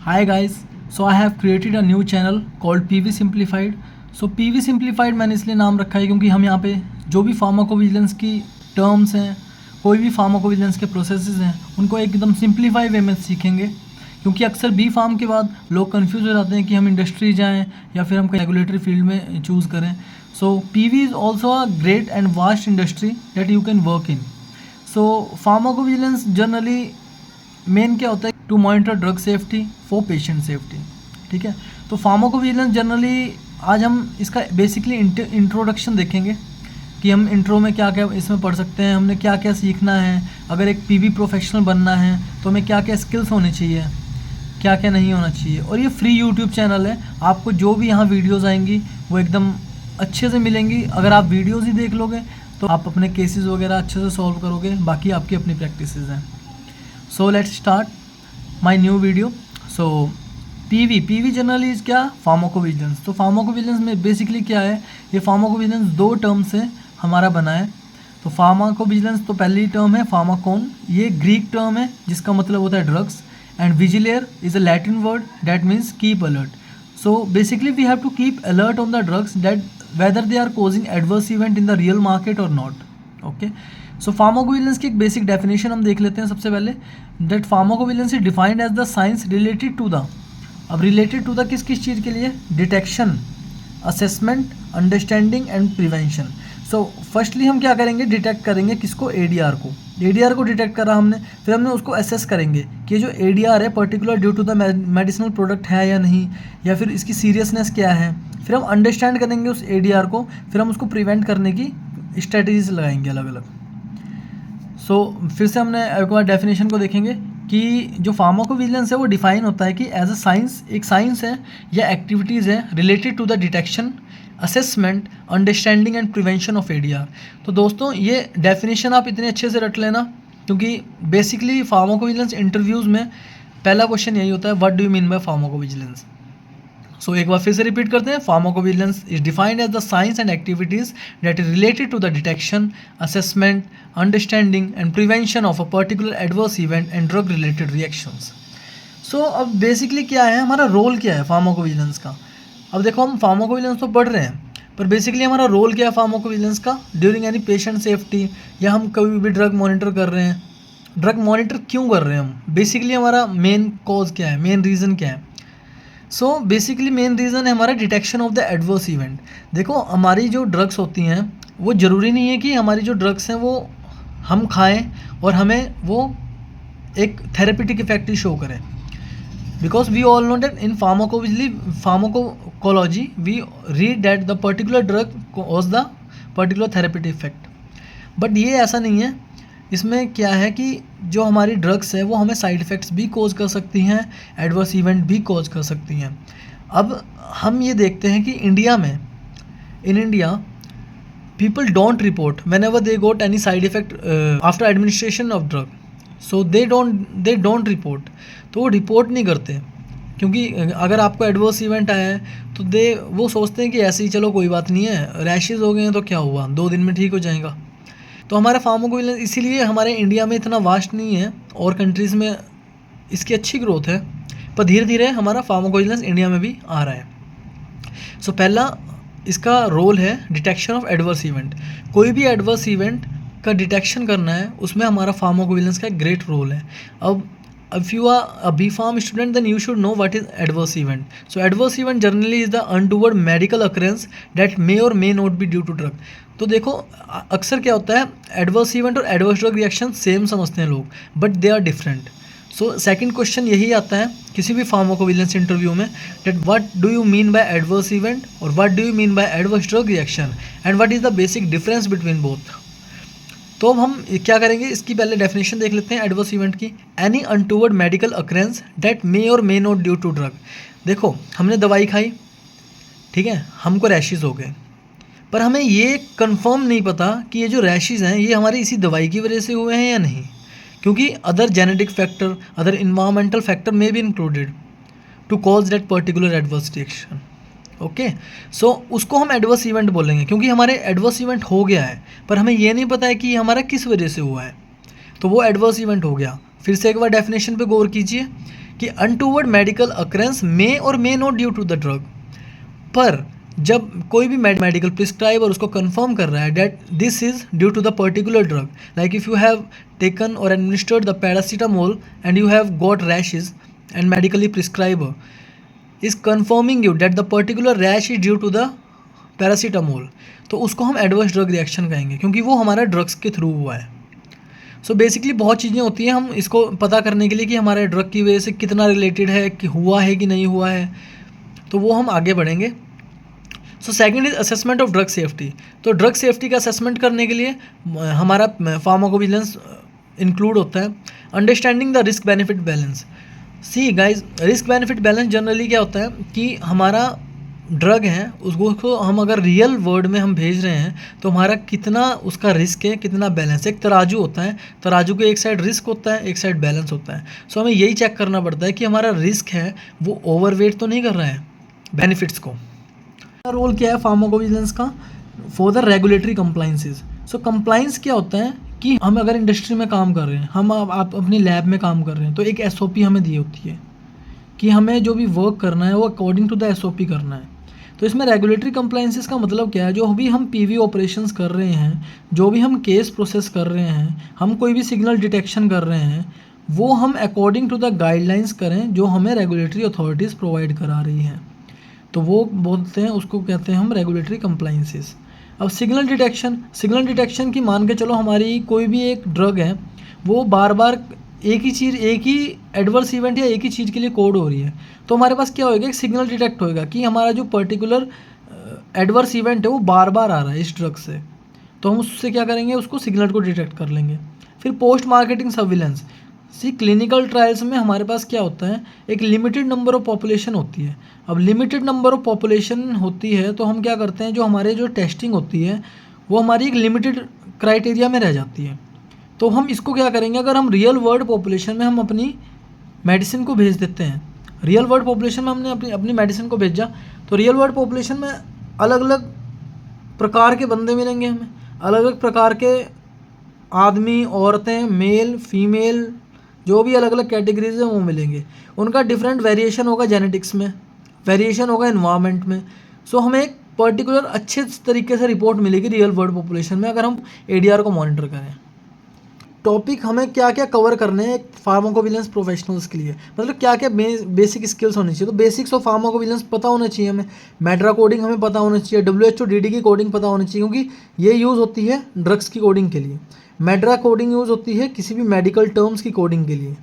Hi guys, so I have created a new channel called PV Simplified. So PV Simplified मैंने इसलिए नाम रखा है क्योंकि हम यहाँ पे जो भी फार्माकोविजिलेंस की टर्म्स हैं, कोई भी फार्माकोविजिलेंस के प्रोसेसेस हैं, उनको एकदम सिंप्लीफाई वे में सीखेंगे। क्योंकि अक्सर बी फार्म के बाद लोग कंफ्यूज हो जाते हैं कि हम इंडस्ट्री जाएं या फिर हम रेगुलेटरी फील्ड में चूज़ करें। So PV is also a great and vast industry that you can work in. So pharmacovigilance generally मेन क्या होता है, to monitor drug safety for patient safety. ठीक है, तो फार्माकोविजिलेंस जनरली आज हम इसका बेसिकली इंट्रोडक्शन देखेंगे कि हम इंट्रो में क्या क्या इसमें पढ़ सकते हैं, हमने क्या क्या सीखना है, अगर एक पीवी प्रोफेशनल बनना है तो हमें क्या क्या स्किल्स होने चाहिए, क्या क्या नहीं होना चाहिए। और ये फ्री यूट्यूब चैनल है, आपको जो भी यहाँ वीडियोज़ आएंगी वो एकदम अच्छे से मिलेंगी। अगर आप वीडियोज़ ही देख लोगे तो आप अपने केसेस वगैरह अच्छे से सॉल्व करोगे, बाकी आपकी अपनी प्रैक्टिसेस हैं। So let's start my new video. So PV generally is क्या, फार्माकोविजिलेंस। तो फार्माकोविजिलेंस में बेसिकली क्या है, ये फार्माकोविजिलेंस दो टर्म से हमारा बना है। तो फार्माकोविजिलेंस तो पहली टर्म है फार्माकोन, ये ग्रीक टर्म है जिसका मतलब होता है drugs, and vigilare is a Latin word that means keep alert. So basically we have to keep alert on the drugs that whether they are causing adverse event in the real market और not. Okay, so pharmacovigilance की एक basic definition हम देख लेते हैं सबसे पहले। That pharmacovigilance is defined as the science related to the, अब रिलेटेड टू द किस किस चीज़ के लिए, detection, assessment, understanding and prevention. So firstly हम क्या करेंगे, डिटेक्ट करेंगे किसको, एडीआर को। एडीआर को डिटेक्ट करा हमने, फिर हमने उसको असेस करेंगे कि जो एडीआर है particular due to the medicinal product है या नहीं, या फिर इसकी सीरियसनेस क्या है। फिर हम अंडरस्टैंड करेंगे उस एडीआर को, फिर हम उसको प्रिवेंट करने की स्ट्रेटजीज लगाएंगे अलग अलग। सो फिर से हमने एक बार डेफिनेशन को देखेंगे कि जो फार्माकोविजिलेंस है वो डिफाइन होता है कि एज अ साइंस, एक साइंस है या एक्टिविटीज़ है related to the detection, assessment, understanding and prevention of ADR. तो दोस्तों ये डेफिनेशन आप इतने अच्छे से रट लेना, क्योंकि बेसिकली फार्माकोविजिलेंस इंटरव्यूज़ में पहला क्वेश्चन यही होता है, what do you mean by pharmacovigilance. So एक बार फिर से रिपीट करते हैं, pharmacovigilance is defined as the science and activities that is related to the detection, assessment, understanding and prevention of a particular adverse event and drug related reactions. So अब basically क्या है, हमारा रोल क्या है pharmacovigilance का। अब देखो हम फार्माकोविजिलेंस तो पढ़ रहे हैं, पर बेसिकली हमारा रोल क्या है फार्माकोविजिलेंस का, ड्यूरिंग एनी पेशेंट सेफ्टी, या हम कभी भी ड्रग मॉनिटर कर रहे हैं। ड्रग मॉनिटर क्यों कर रहे हैं हम, बेसिकली हमारा मेन कॉज क्या है, मेन रीज़न क्या है। सो बेसिकली मेन रीज़न है हमारा detection of the adverse event. देखो हमारी जो ड्रग्स होती हैं वो ज़रूरी नहीं है कि हमारी जो ड्रग्स हैं वो हम खाएं और हमें वो एक थेरेपेटिक इफेक्ट शो करें, because we all know that in pharmacology we read that the particular drug cause the particular therapeutic effect. But ये ऐसा नहीं है, इसमें क्या है कि जो हमारी ड्रग्स है वो हमें साइड इफ़ेक्ट्स भी कॉज कर सकती हैं, एडवर्स इवेंट भी कॉज कर सकती हैं। अब हम ये देखते हैं कि इंडिया में, in India people don't report whenever they got any side effect after administration of drug. So they don't report, तो वो रिपोर्ट नहीं करते, क्योंकि अगर आपको एडवर्स इवेंट आया है तो वो सोचते हैं कि ऐसे ही चलो कोई बात नहीं है, रैशेज़ हो गए हैं तो क्या हुआ, 2 दिन में ठीक हो जाएगा। तो हमारा फार्माकोविजिलेंस इसीलिए हमारे इंडिया में इतना वास्ट नहीं है, और कंट्रीज़ में इसकी अच्छी ग्रोथ है, पर धीरे धीरे हमारा फार्माकोविजिलेंस इंडिया में भी आ रहा है। सो पहला इसका रोल है डिटेक्शन ऑफ एडवर्स इवेंट। कोई भी एडवर्स इवेंट का डिटेक्शन करना है, उसमें हमारा फार्माकोविजिलेंस का ग्रेट रोल है। अब if you are a B.Pharm student then you should know what is adverse event. So adverse event generally is the untoward medical occurrence that may or may not be due to drug. तो देखो अक्सर क्या होता है, adverse event और adverse drug reaction same समझते हैं लोग, but they are different. So second question यही आता है किसी भी फार्माकोविजिलेंस इंटरव्यू में, that what do you mean by adverse event और what do you mean by adverse drug reaction and what is the basic difference between both. तो अब हम क्या करेंगे, इसकी पहले डेफिनेशन देख लेते हैं एडवर्स इवेंट की। Any untoward medical occurrence that may और may not due to drug. देखो हमने दवाई खाई, ठीक है, हमको रैशेज़ हो गए, पर हमें ये कंफर्म नहीं पता कि ये जो रैशेज़ हैं ये हमारी इसी दवाई की वजह से हुए हैं या नहीं, क्योंकि other genetic factor, other environmental factor may be included to cause that particular adverse reaction. Okay, so उसको हम एडवर्स इवेंट बोलेंगे, क्योंकि हमारे एडवर्स इवेंट हो गया है पर हमें ये नहीं पता है कि हमारा किस वजह से हुआ है, तो वो एडवर्स इवेंट हो गया। फिर से एक बार डेफिनेशन पे गौर कीजिए कि अनटूवर्ड मेडिकल अकरेंस मे और may not due to the drug, पर जब कोई भी मेडिकल प्रिस्क्राइबर उसको कंफर्म कर रहा है that this is due to the particular drug, like if you have taken और administered the paracetamol and you have got rashes and medically prescriber is confirming you that the particular rash is due to the paracetamol, तो उसको हम adverse drug reaction कहेंगे क्योंकि वो हमारा drugs के through हुआ है। सो बेसिकली बहुत चीज़ें होती हैं हम इसको पता करने के लिए कि हमारे ड्रग की वजह से कितना रिलेटेड है, कि हुआ है कि नहीं हुआ है, तो वो हम आगे बढ़ेंगे। So second is assessment of drug safety. तो ड्रग सेफ्टी का असेसमेंट करने के लिए हमारा फार्माकोविजिलेंस इंक्लूड होता है understanding the risk benefit balance. See guys, risk benefit balance generally क्या होता है कि हमारा ड्रग है उसको हम अगर रियल वर्ल्ड में हम भेज रहे हैं तो हमारा कितना उसका रिस्क है, कितना बैलेंस। एक तराजू होता है, तराजू के एक साइड रिस्क होता है, एक साइड बैलेंस होता है। सो हमें यही चेक करना पड़ता है कि हमारा रिस्क है वो ओवरवेट तो नहीं कर रहा है बेनिफिट्स को। रोल क्या है फार्माकोविजिलेंस का for the regulatory compliances. So compliance क्या होता है कि हम अगर इंडस्ट्री में काम कर रहे हैं, हम आप अपनी लैब में काम कर रहे हैं, तो एक SOP हमें दी होती है कि हमें जो भी वर्क करना है वो अकॉर्डिंग टू द SOP करना है। तो इसमें रेगुलेटरी कंप्लाइंसेस का मतलब क्या है, जो भी हम PV ऑपरेशंस कर रहे हैं, जो भी हम केस प्रोसेस कर रहे हैं, हम कोई भी सिग्नल डिटेक्शन कर रहे हैं, वो हम अकॉर्डिंग टू द गाइडलाइंस करें जो हमें रेगुलेटरी अथॉरिटीज़ प्रोवाइड करा रही हैं। तो वो बोलते हैं, उसको कहते हैं हम रेगुलेटरी कंप्लाइंसेस। अब सिग्नल डिटेक्शन की मान के चलो हमारी कोई भी एक ड्रग है वो बार बार एक ही एडवर्स इवेंट या एक ही चीज़ के लिए कोड हो रही है, तो हमारे पास क्या होएगा, एक सिग्नल डिटेक्ट होएगा कि हमारा जो पर्टिकुलर एडवर्स इवेंट है वो बार बार आ रहा है इस ड्रग से, तो हम उससे क्या करेंगे, उसको सिग्नल को डिटेक्ट कर लेंगे। फिर पोस्ट मार्केटिंग सर्विलेंस। सी क्लिनिकल ट्रायल्स में हमारे पास क्या होता है, एक लिमिटेड नंबर ऑफ पॉपुलेशन होती है। अब लिमिटेड नंबर ऑफ पॉपुलेशन होती है तो हम क्या करते हैं, जो टेस्टिंग होती है वो हमारी एक लिमिटेड क्राइटेरिया में रह जाती है। तो हम इसको क्या करेंगे, अगर हम रियल वर्ल्ड पॉपुलेशन में हम अपनी मेडिसिन को भेज देते हैं, रियल वर्ल्ड पॉपुलेशन में हमने अपनी मेडिसिन को भेजा, तो रियल वर्ल्ड पॉपुलेशन में अलग अलग प्रकार के बंदे मिलेंगे, हमें अलग अलग प्रकार के आदमी, औरतें, मेल, फीमेल, जो भी अलग अलग कैटेगरीज हैं वो मिलेंगे। उनका डिफरेंट वेरिएशन होगा जेनेटिक्स में, वेरिएशन होगा इन्वायरमेंट में। सो हमें एक पर्टिकुलर अच्छे तरीके से रिपोर्ट मिलेगी रियल वर्ल्ड पॉपुलेशन में अगर हम ADR को मॉनिटर करें। टॉपिक हमें क्या क्या कवर करने हैं फार्माकोविजिलेंस प्रोफेशनल्स के लिए, मतलब क्या क्या बेसिक स्किल्स होनी चाहिए। तो बेसिक्स ऑफ फार्माकोविजिलेंस पता होना चाहिए हमें, मेड्रा कोडिंग हमें पता होना चाहिए, WHO DD की कोडिंग पता होनी चाहिए क्योंकि ये यूज़ होती है ड्रग्स की कोडिंग के लिए। मेड्रा कोडिंग यूज़ होती है किसी भी मेडिकल टर्म्स की कोडिंग के लिए।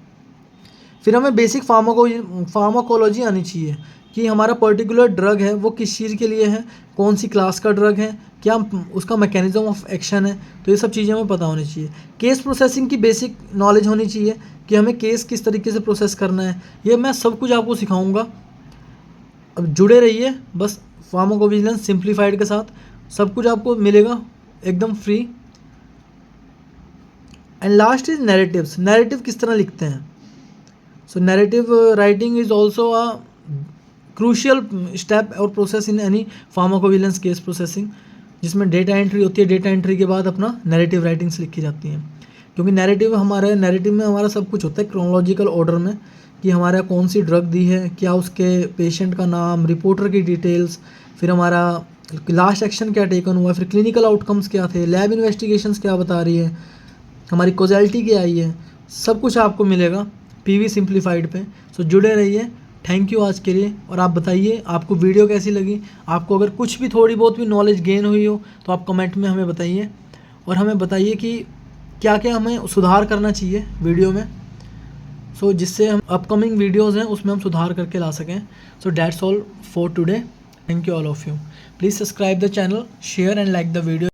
फिर हमें बेसिक फार्माकोलॉजी आनी चाहिए कि हमारा पर्टिकुलर ड्रग है वो किस चीज़ के लिए है, कौन सी क्लास का ड्रग है, क्या उसका मैकेनिज्म ऑफ एक्शन है, तो ये सब चीज़ें हमें पता होनी चाहिए। केस प्रोसेसिंग की बेसिक नॉलेज होनी चाहिए कि हमें केस किस तरीके से प्रोसेस करना है, ये मैं सब कुछ आपको सिखाऊंगा। अब जुड़े रहिए बस फार्माकोविजिलेंस सिंप्लीफाइड के साथ, सब कुछ आपको मिलेगा एकदम free. And last is narratives. Narrative किस तरह लिखते हैं, सो narrative writing is also a crucial step और process in any pharmacovigilance case processing, जिसमें डेटा एंट्री होती है। डेटा एंट्री के बाद अपना नैरेटिव राइटिंग्स लिखी जाती हैं, क्योंकि नैरेटिव में हमारा सब कुछ होता है क्रोनोलॉजिकल ऑर्डर में कि हमारा कौन सी ड्रग दी है, क्या उसके पेशेंट का नाम, रिपोर्टर की डिटेल्स, फिर हमारा लास्ट एक्शन क्या टेकन हुआ, फिर क्लिनिकल आउटकम्स क्या थे, लैब इन्वेस्टिगेशंस क्या बता रही है, हमारी कॉजैलिटी क्या आई है, सब कुछ आपको मिलेगा PV सिंप्लीफाइड पे। सो जुड़े रहिए। थैंक यू आज के लिए। और आप बताइए आपको वीडियो कैसी लगी, आपको अगर कुछ भी थोड़ी बहुत भी नॉलेज गेन हुई हो तो आप कमेंट में हमें बताइए, और हमें बताइए कि क्या क्या हमें सुधार करना चाहिए वीडियो में, सो जिससे हम अपकमिंग वीडियोज़ हैं उसमें हम सुधार करके ला सकें। So that's all for today. Thank you all of you. Please subscribe the channel, share and like the video.